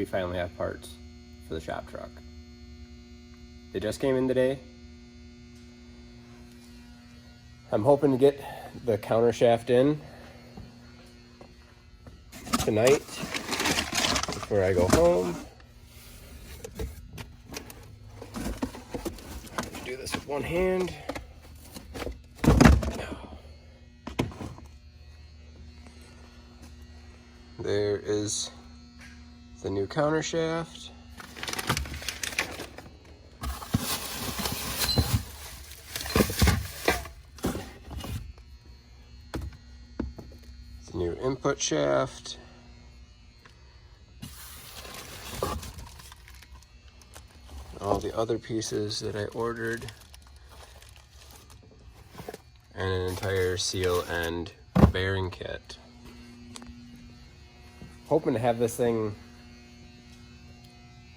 finally have parts for the shop truck. They just came in today. I'm hoping to get the counter shaft in tonight before I go home. Do this with one hand. There is the new counter shaft. The new input shaft. All the other pieces that I ordered. And an entire seal and bearing kit. Hoping to have this thing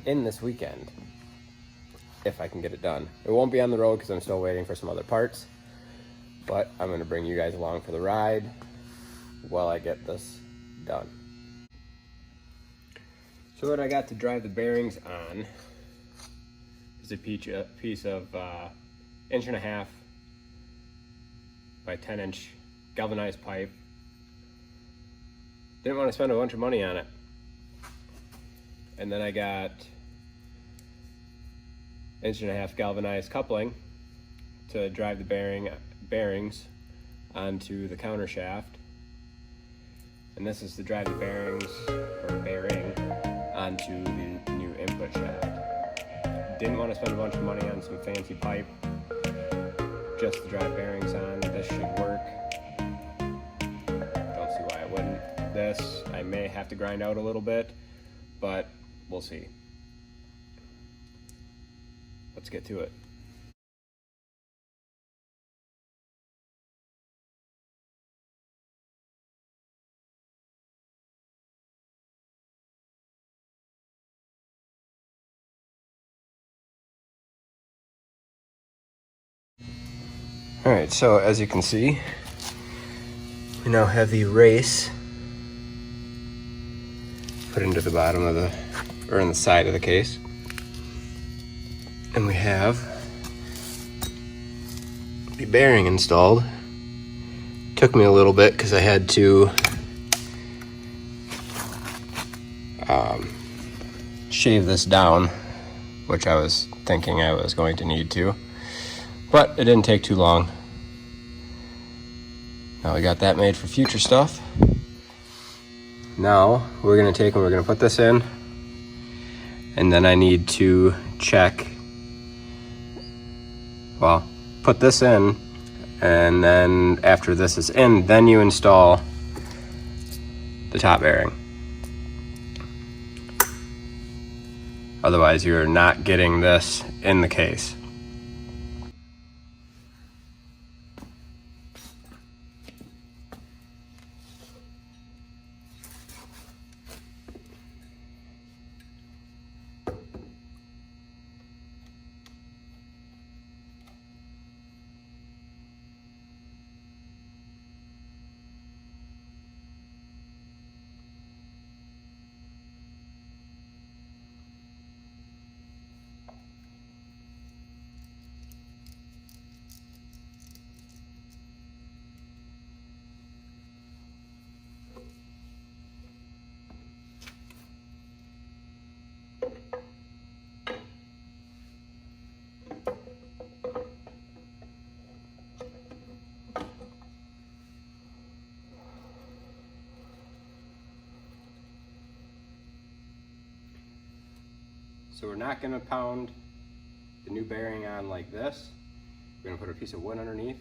in this weekend, if I can get it done. It won't be on the road because I'm still waiting for some other parts, but I'm gonna bring you guys along for the ride while I get this done. So what I got to drive the bearings on is a piece of 1.5" by 10" galvanized pipe. Didn't want to spend a bunch of money on it. And then I got 1.5" galvanized coupling to drive the bearings onto the counter shaft. And this is to drive the bearing onto the new input shaft. Didn't want to spend a bunch of money on some fancy pipe just to drive bearings on. This should work. Don't see why it wouldn't. This I may have to grind out a little bit, but we'll see. Let's get to it. All right, so as you can see, we now have the race put into the bottom of the, or in the side of the case. And we have the bearing installed. Took me a little bit because I had to shave this down, which I was thinking I was going to need to, but it didn't take too long. Now we got that made for future stuff. Now we're gonna take and we're gonna put this in, and then I need to check, well, put this in, and then after this is in, then you install the top bearing. Otherwise you're not getting this in the case. So we're not going to pound the new bearing on like this. We're going to put a piece of wood underneath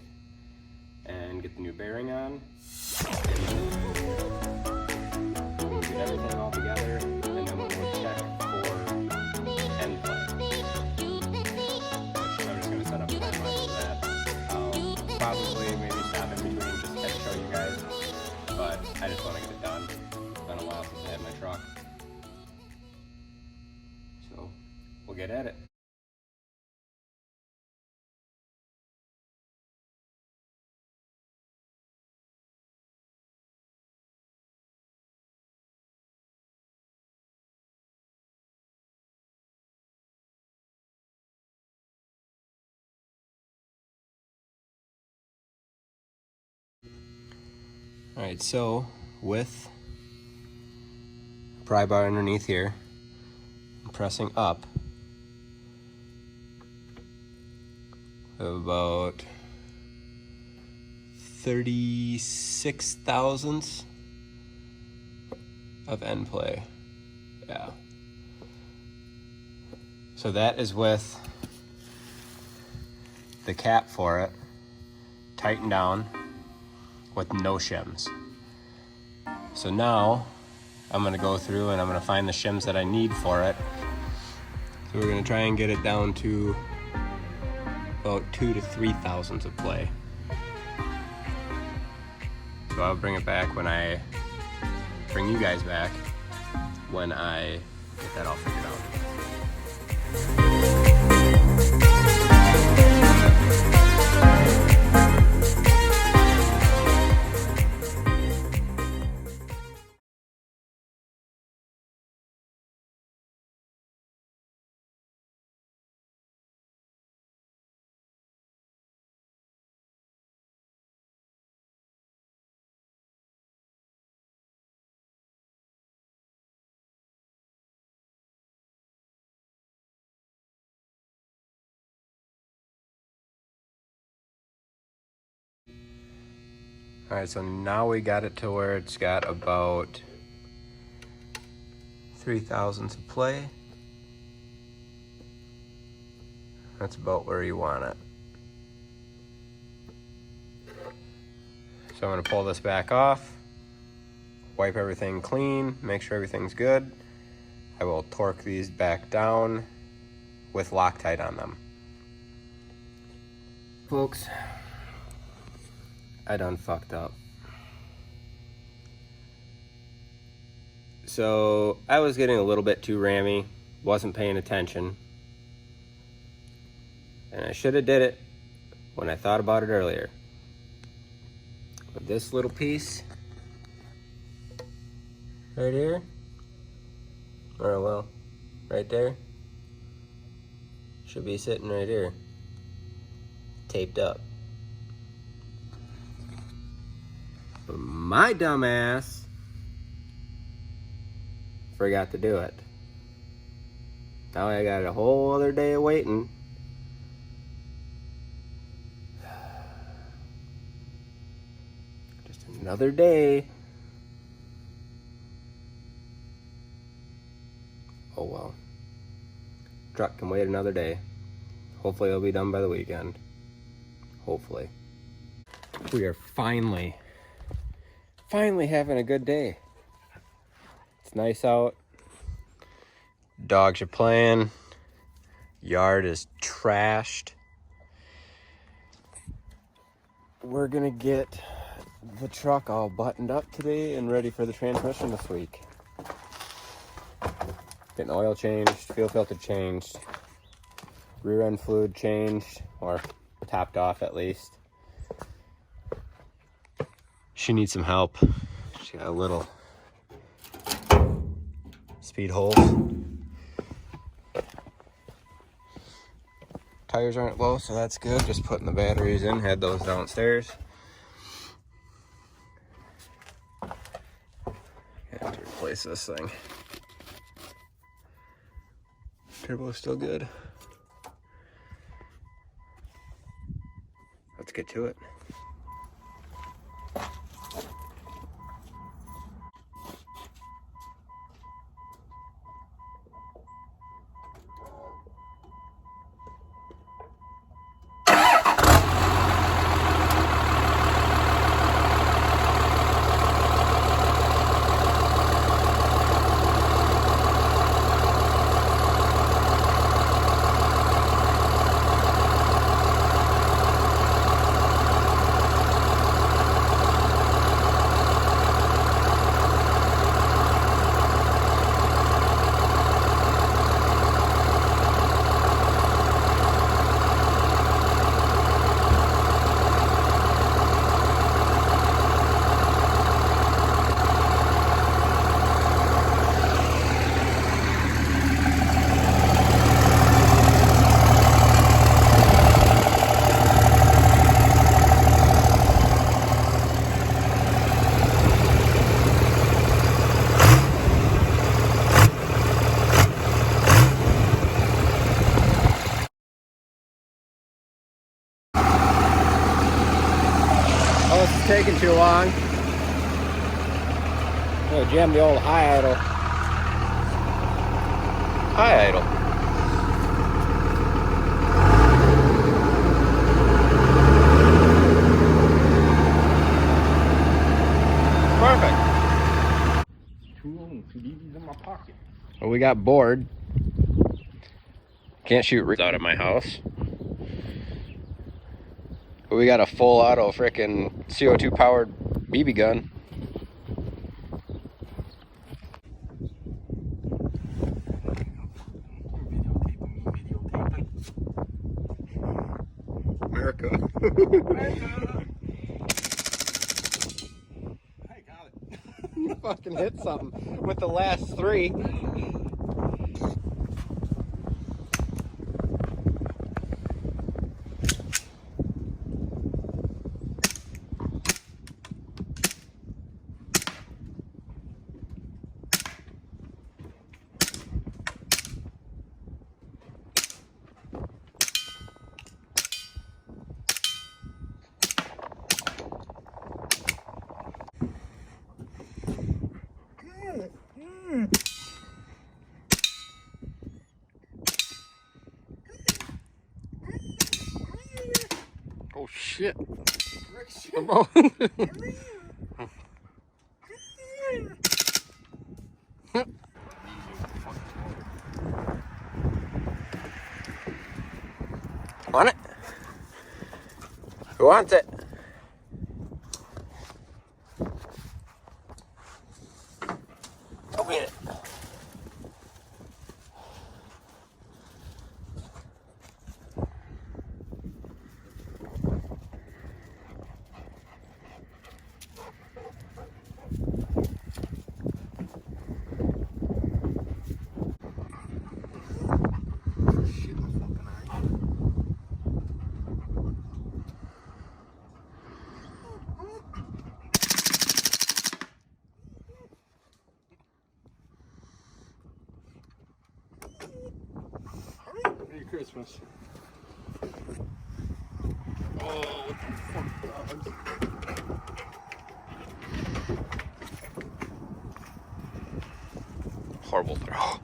and get the new bearing on. We'll get everything all together, and then we'll check for end play. I'm just going to set up a timeline for that. I'll probably maybe stop in between just to show you guys, but I just want to get it done. It's been a while since I had my truck. So we'll get at it. All right, so with pry bar underneath here, I'm pressing up about 36 thousandths of end play. Yeah. So that is with the cap for it tightened down with no shims. So now I'm gonna go through and I'm gonna find the shims that I need for it. So we're gonna try and get it down to about 2 to 3 thousandths of play. So I'll bring it back when I bring you guys back when I get that all figured out. All right, so now we got it to where it's got about 3 thousandths of play. That's about where you want it. So I'm gonna pull this back off, wipe everything clean, make sure everything's good. I will torque these back down with Loctite on them. Folks, I done fucked up. So I was getting a little bit too rammy, wasn't paying attention. And I should have did it when I thought about it earlier. But this little piece right here, or well, right there, should be sitting right here, taped up. But my dumbass forgot to do it. Now I got a whole other day of waiting. Just another day. Oh well. Truck can wait another day. Hopefully it'll be done by the weekend. Hopefully. We are finally having a good day. It's nice out. Dogs are playing. Yard is trashed. We're gonna get the truck all buttoned up today and ready for the transmission this week. Getting oil changed, fuel filter changed, rear end fluid changed, or topped off at least. She needs some help. She got a little speed holes. Tires aren't low, so that's good. Just putting the batteries in, had those downstairs. Have to replace this thing. Turbo's still good. Let's get to it. taking too long. I'm gonna jam the old high idle. High idle. Perfect. Too long. Too easy in my pocket. Well, we got bored. Can't shoot out of my house. But we got a full auto frickin' CO2 powered BB gun. America. I got it. You fucking hit something with the last three. Oh shit. Come on. Want it? Who wants it? Go get it. Merry Christmas. Oh, what the fuck, dogs? Horrible throw.